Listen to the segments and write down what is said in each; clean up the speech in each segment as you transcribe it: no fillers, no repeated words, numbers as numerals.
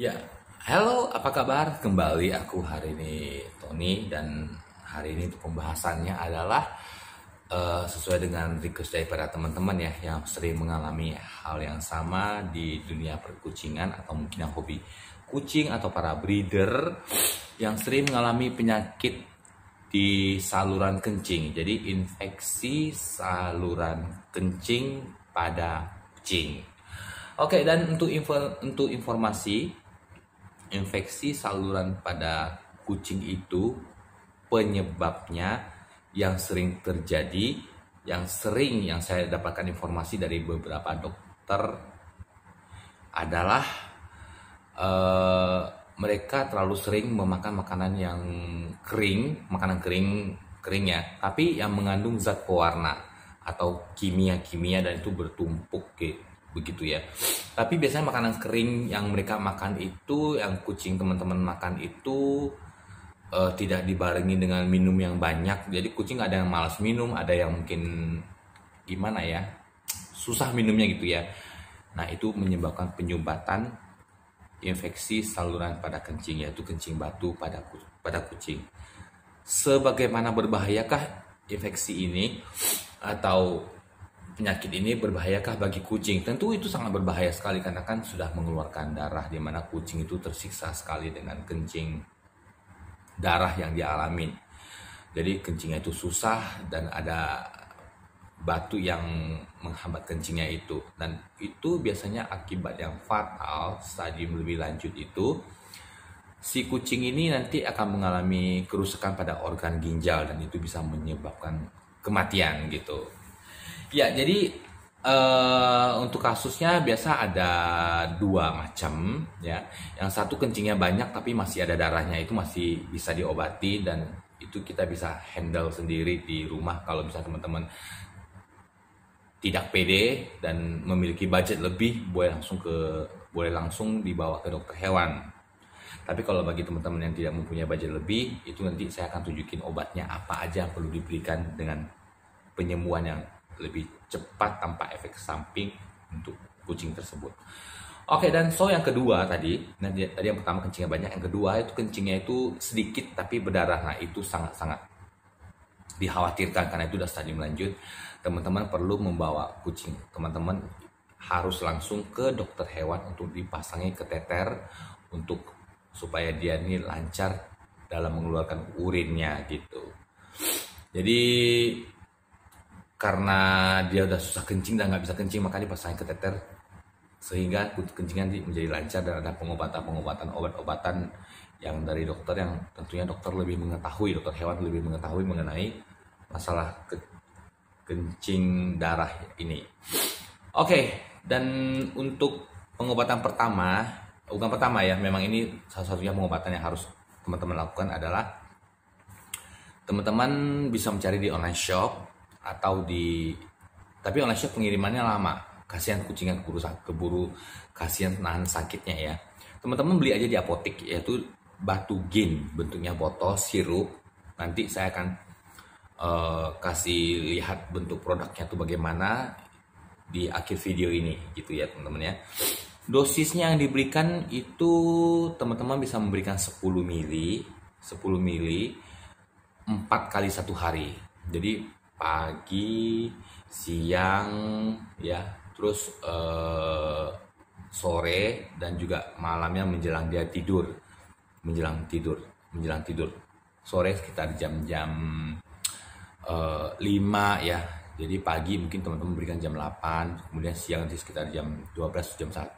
Ya, halo, apa kabar? Kembali aku hari ini Tony dan hari ini untuk pembahasannya adalah sesuai dengan request daripada teman-teman ya yang sering mengalami hal yang sama di dunia perkucingan atau mungkin yang hobi kucing atau para breeder yang sering mengalami penyakit di saluran kencing. Jadi infeksi saluran kencing pada kucing. Oke, dan untuk informasi, infeksi saluran pada kucing itu penyebabnya yang sering terjadi, yang saya dapatkan informasi dari beberapa dokter adalah eh, mereka terlalu sering memakan makanan yang kering ya, tapi yang mengandung zat pewarna atau kimia-kimia dan itu bertumpuk begitu ya. Tapi biasanya makanan kering yang mereka makan itu, yang kucing teman-teman makan itu tidak dibarengi dengan minum yang banyak. Jadi kucing ada yang malas minum, ada yang mungkin gimana ya, susah minumnya gitu ya. Nah itu menyebabkan penyumbatan infeksi saluran pada kencing, yaitu kencing batu pada kucing. Sebagaimana berbahayakah infeksi ini atau penyakit ini berbahayakah bagi kucing? Tentu itu sangat berbahaya sekali karena kan sudah mengeluarkan darah, di mana kucing itu tersiksa sekali dengan kencing darah yang dialami. Jadi kencingnya itu susah dan ada batu yang menghambat kencingnya itu, dan itu biasanya akibat yang fatal. Stadium lebih lanjut itu si kucing ini nanti akan mengalami kerusakan pada organ ginjal dan itu bisa menyebabkan kematian gitu. Ya, jadi untuk kasusnya biasa ada dua macam ya. Yang satu kencingnya banyak tapi masih ada darahnya, itu masih bisa diobati dan itu kita bisa handle sendiri di rumah. Kalau misalnya teman-teman tidak pede dan memiliki budget lebih, boleh langsung dibawa ke dokter hewan. Tapi kalau bagi teman-teman yang tidak mempunyai budget lebih, itu nanti saya akan tunjukin obatnya apa aja yang perlu diberikan dengan penyembuhan yang lebih cepat tanpa efek samping untuk kucing tersebut. Oke, dan yang kedua tadi yang pertama kencingnya banyak, yang kedua itu kencingnya itu sedikit tapi berdarah. Nah itu sangat-sangat dikhawatirkan karena itu sudah stadium lanjut. Teman-teman perlu membawa kucing teman-teman harus langsung ke dokter hewan untuk dipasangi kateter untuk supaya dia ini lancar dalam mengeluarkan urinnya gitu. Jadi karena dia udah susah kencing dan nggak bisa kencing, maka dipasangin kateter sehingga kencingnya menjadi lancar, dan ada pengobatan obat-obatan yang dari dokter yang tentunya dokter hewan lebih mengetahui mengenai masalah kencing darah ini. Oke, dan untuk pengobatan bukan pertama ya, memang ini salah satunya pengobatan yang harus teman-teman lakukan adalah teman-teman bisa mencari di online shop tapi online shop pengirimannya lama. Kasihan kucingnya keburu kasihan nahan sakitnya ya. Teman-teman beli aja di apotek, yaitu Batugin, bentuknya botol sirup. Nanti saya akan kasih lihat bentuk produknya tuh bagaimana di akhir video ini gitu ya teman-teman ya. Dosisnya yang diberikan itu teman-teman bisa memberikan 10 mili 4 kali 1 hari. Jadi pagi, siang ya, terus sore dan juga malamnya menjelang tidur. Sore sekitar jam-jam 5 ya. Jadi pagi mungkin teman-teman berikan jam 8, kemudian siang nanti sekitar jam 12, jam 1,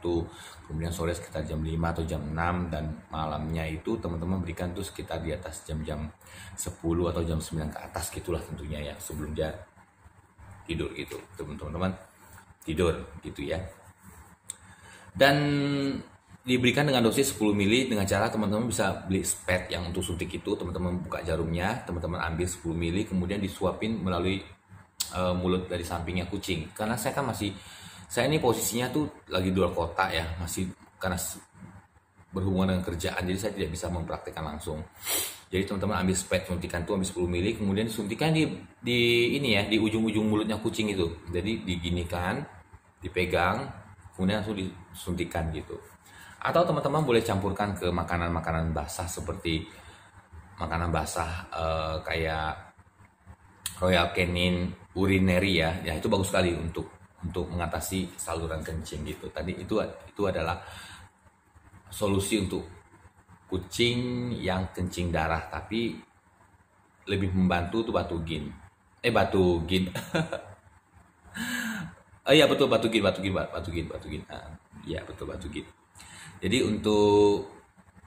kemudian sore sekitar jam 5 atau jam 6, dan malamnya itu teman-teman berikan tuh sekitar di atas jam-jam 10 atau jam 9 ke atas gitulah tentunya ya, sebelum dia tidur gitu. Teman-teman tidur gitu ya. Dan diberikan dengan dosis 10 mili dengan cara teman-teman bisa beli spet yang untuk suntik itu. Teman-teman buka jarumnya, teman-teman ambil 10 mili kemudian disuapin melalui mulut dari sampingnya kucing. Karena saya ini posisinya tuh lagi di luar kota ya, masih karena berhubungan dengan kerjaan, jadi saya tidak bisa mempraktikkan langsung. Jadi teman-teman ambil spet suntikan tuh, ambil 10 mili kemudian disuntikan di ujung-ujung mulutnya kucing itu. Jadi diginikan, dipegang, kemudian langsung disuntikan gitu. Atau teman-teman boleh campurkan ke makanan-makanan basah seperti makanan basah kayak Royal Canin urinary ya. Ya itu bagus sekali untuk mengatasi saluran kencing gitu. Tadi itu adalah solusi untuk kucing yang kencing darah, tapi lebih membantu tuh Batugin. Batugin. Iya betul Batugin. Iya betul Batugin. Jadi untuk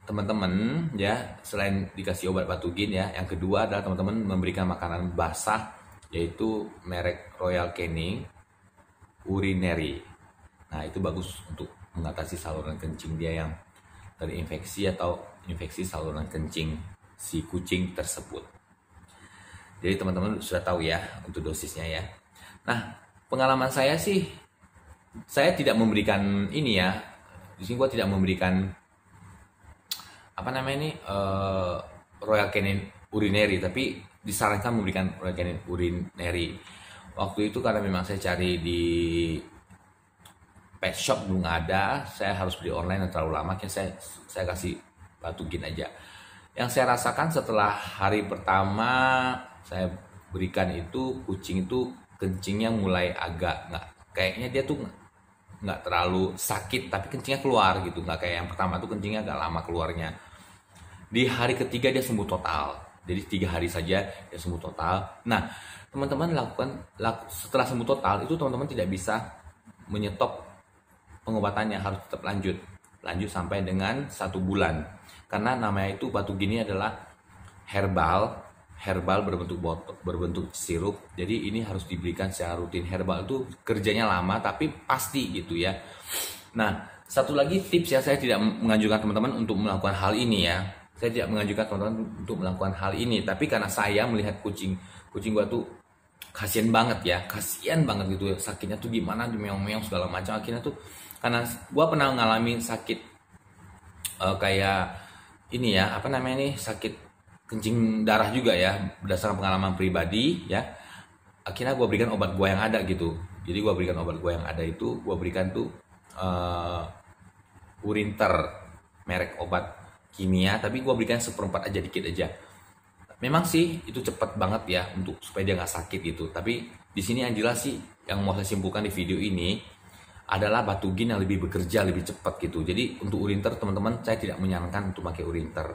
teman-teman ya, selain dikasih obat Batugin ya, yang kedua adalah teman-teman memberikan makanan basah yaitu merek Royal Canin urinary. Nah itu bagus untuk mengatasi saluran kencing dia yang terinfeksi atau infeksi saluran kencing si kucing tersebut. Jadi teman-teman sudah tahu ya untuk dosisnya ya. Nah pengalaman saya sih, saya tidak memberikan ini ya. Di sini gua tidak memberikan Royal Canin urinary, tapi disarankan memberikan Royal Canin urinary. Waktu itu karena memang saya cari di pet shop belum ada, saya harus beli online dan terlalu lama, saya kasih Batugin aja. Yang saya rasakan setelah hari pertama saya berikan itu, kucing itu kencingnya mulai agak kayaknya dia tuh nggak terlalu sakit, tapi kencingnya keluar gitu, nggak kayak yang pertama tuh kencingnya agak lama keluarnya. Di hari ketiga dia sembuh total, jadi 3 hari saja dia sembuh total. Nah teman-teman setelah sembuh total itu teman-teman tidak bisa menyetop pengobatannya, harus tetap lanjut sampai dengan 1 bulan, karena namanya itu Batugin ini adalah herbal berbentuk sirup, jadi ini harus diberikan secara rutin. Herbal itu kerjanya lama tapi pasti gitu ya. Nah satu lagi tips ya, saya tidak menganjurkan teman-teman untuk melakukan hal ini ya, saya tidak menganjurkan teman-teman untuk melakukan hal ini, tapi karena saya melihat kucing gua tuh kasian banget gitu, sakitnya tuh gimana, meong-meong segala macam. Akhirnya tuh karena gua pernah mengalami sakit kayak ini ya, sakit kencing darah juga ya, berdasarkan pengalaman pribadi ya. Akhirnya gua berikan obat gua yang ada gitu. Jadi gua berikan obat gua yang ada itu, gua berikan tuh Urinter, merek obat kimia, tapi gua berikan 1/4 aja, dikit aja. Memang sih itu cepat banget ya untuk supaya dia nggak sakit gitu. Tapi di sini yang jelas sih yang mau saya simpulkan di video ini adalah Batugin yang lebih bekerja lebih cepat gitu. Jadi untuk Urinter teman-teman saya tidak menyarankan untuk pakai Urinter.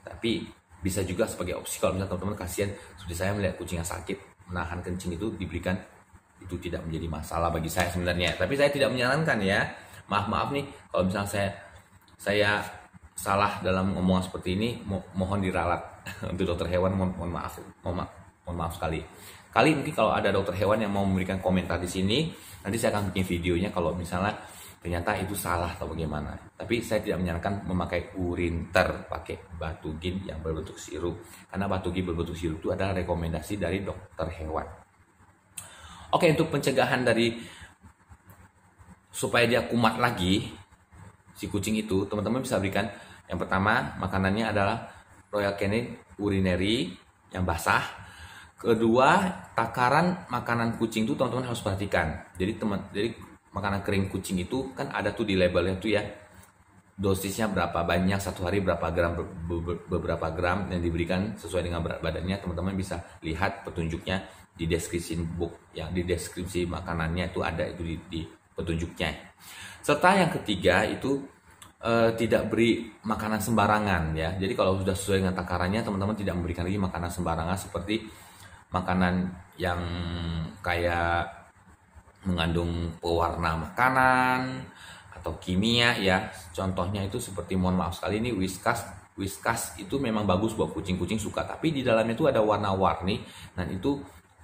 Tapi bisa juga sebagai opsi kalau misalnya teman-teman kasihan seperti saya melihat kucing yang sakit menahan kencing itu diberikan, itu tidak menjadi masalah bagi saya sebenarnya. Tapi saya tidak menyarankan ya. Maaf nih kalau misalnya saya salah dalam omongan seperti ini, mohon diralat. Untuk dokter hewan mohon maaf sekali. Mungkin kalau ada dokter hewan yang mau memberikan komentar di sini, nanti saya akan bikin videonya kalau misalnya ternyata itu salah atau bagaimana. Tapi saya tidak menyarankan memakai Urinter, pakai Batugin yang berbentuk sirup, karena Batugin berbentuk sirup itu adalah rekomendasi dari dokter hewan. Oke, untuk pencegahan dari supaya dia kumat lagi si kucing itu, teman-teman bisa berikan yang pertama makanannya adalah Royal Canin urinary yang basah. Kedua, takaran makanan kucing itu teman-teman harus perhatikan. Jadi makanan kering kucing itu kan ada tuh di labelnya tuh ya, dosisnya berapa banyak, satu hari berapa gram, beberapa gram yang diberikan sesuai dengan berat badannya. Teman-teman bisa lihat petunjuknya di deskripsi book, yang di deskripsi makanannya itu ada itu di petunjuknya. Serta yang ketiga itu tidak beri makanan sembarangan ya. Jadi kalau sudah sesuai dengan takarannya, teman-teman tidak memberikan lagi makanan sembarangan seperti makanan yang kayak mengandung pewarna makanan atau kimia ya. Contohnya itu seperti, mohon maaf sekali, ini Whiskas itu memang bagus buat kucing suka, tapi di dalamnya itu ada warna-warni dan itu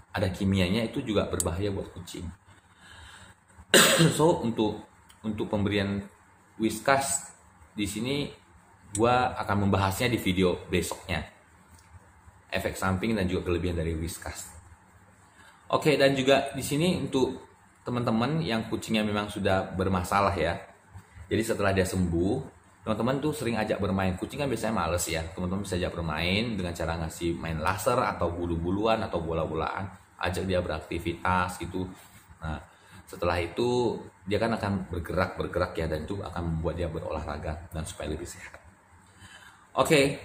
ada kimianya, itu juga berbahaya buat kucing. So untuk pemberian Whiskas di sini gua akan membahasnya di video besoknya, efek samping dan juga kelebihan dari Whiskas. Oke, dan juga di sini untuk teman-teman yang kucingnya memang sudah bermasalah ya, jadi setelah dia sembuh, teman-teman tuh sering ajak bermain. Kucing kan biasanya males ya, teman-teman bisa ajak bermain dengan cara ngasih main laser atau bulu-buluan atau bola-bolaan, ajak dia beraktivitas gitu. Nah Setelah itu dia kan akan bergerak ya, dan itu akan membuat dia berolahraga dan supaya lebih sehat. Oke,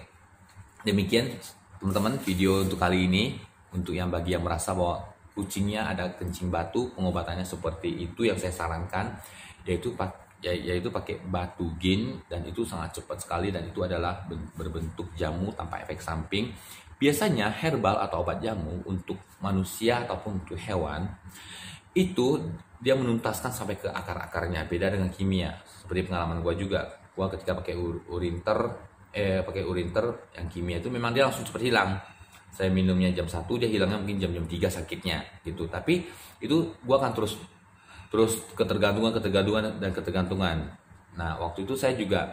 demikian teman-teman video untuk kali ini. Untuk yang bagi yang merasa bahwa kucingnya ada kencing batu, pengobatannya seperti itu yang saya sarankan, yaitu pakai batu gin, dan itu sangat cepat sekali, dan itu adalah berbentuk jamu tanpa efek samping. Biasanya herbal atau obat jamu untuk manusia ataupun untuk hewan itu dia menuntaskan sampai ke akar-akarnya, beda dengan kimia. Seperti pengalaman gue juga, gue ketika pakai urinter yang kimia itu memang dia langsung cepat hilang. Saya minumnya jam 1, dia hilangnya mungkin jam 3 sakitnya gitu. Tapi itu gue akan terus ketergantungan. Nah, waktu itu saya juga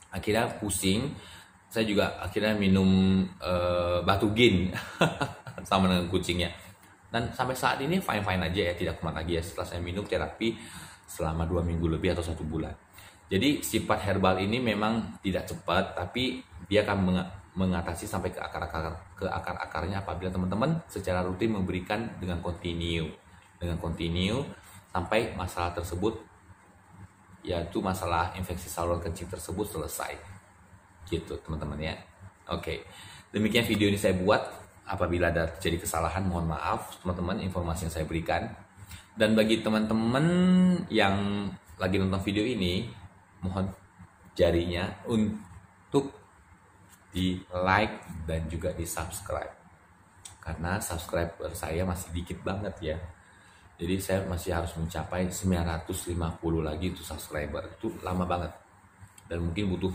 akhirnya pusing. Saya juga akhirnya minum batu gin sama dengan kucingnya. Dan sampai saat ini fine-fine aja ya, tidak kumat lagi ya setelah saya minum terapi selama 2 minggu lebih atau 1 bulan. Jadi sifat herbal ini memang tidak cepat, tapi dia akan mengatasi sampai ke akar-akarnya apabila teman-teman secara rutin memberikan dengan kontinu sampai masalah tersebut, yaitu masalah infeksi saluran kencing tersebut selesai. Gitu teman-teman ya. Oke, demikian video ini saya buat. Apabila ada terjadi kesalahan, mohon maaf teman-teman informasi yang saya berikan. Dan bagi teman-teman yang lagi nonton video ini, mohon jarinya untuk di like dan juga di subscribe, karena subscriber saya masih dikit banget ya. Jadi saya masih harus mencapai 950 lagi itu subscriber, itu lama banget, dan mungkin butuh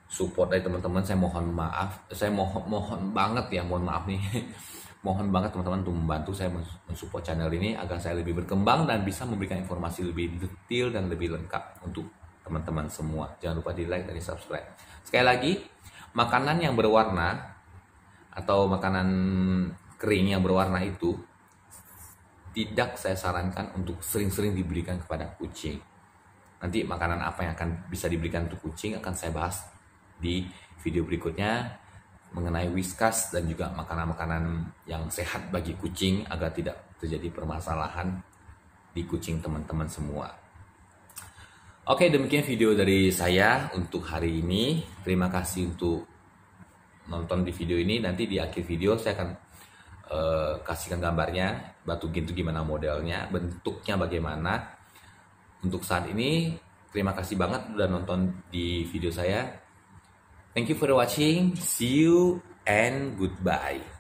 support dari teman-teman. Saya mohon maaf, saya mohon banget ya, mohon maaf nih mohon banget teman-teman untuk membantu saya mensupport channel ini agar saya lebih berkembang dan bisa memberikan informasi lebih detail dan lebih lengkap untuk teman-teman semua. Jangan lupa di like dan di subscribe. Sekali lagi, makanan yang berwarna atau makanan kering yang berwarna itu tidak saya sarankan untuk sering-sering diberikan kepada kucing. Nanti makanan apa yang akan bisa diberikan untuk kucing akan saya bahas di video berikutnya mengenai Whiskas dan juga makanan-makanan yang sehat bagi kucing agar tidak terjadi permasalahan di kucing teman-teman semua. Oke, demikian video dari saya untuk hari ini. Terima kasih untuk nonton di video ini. Nanti di akhir video saya akan kasihkan gambarnya batu gin itu gimana modelnya, bentuknya bagaimana. Untuk saat ini terima kasih banget udah nonton di video saya. Thank you for watching. See you and goodbye.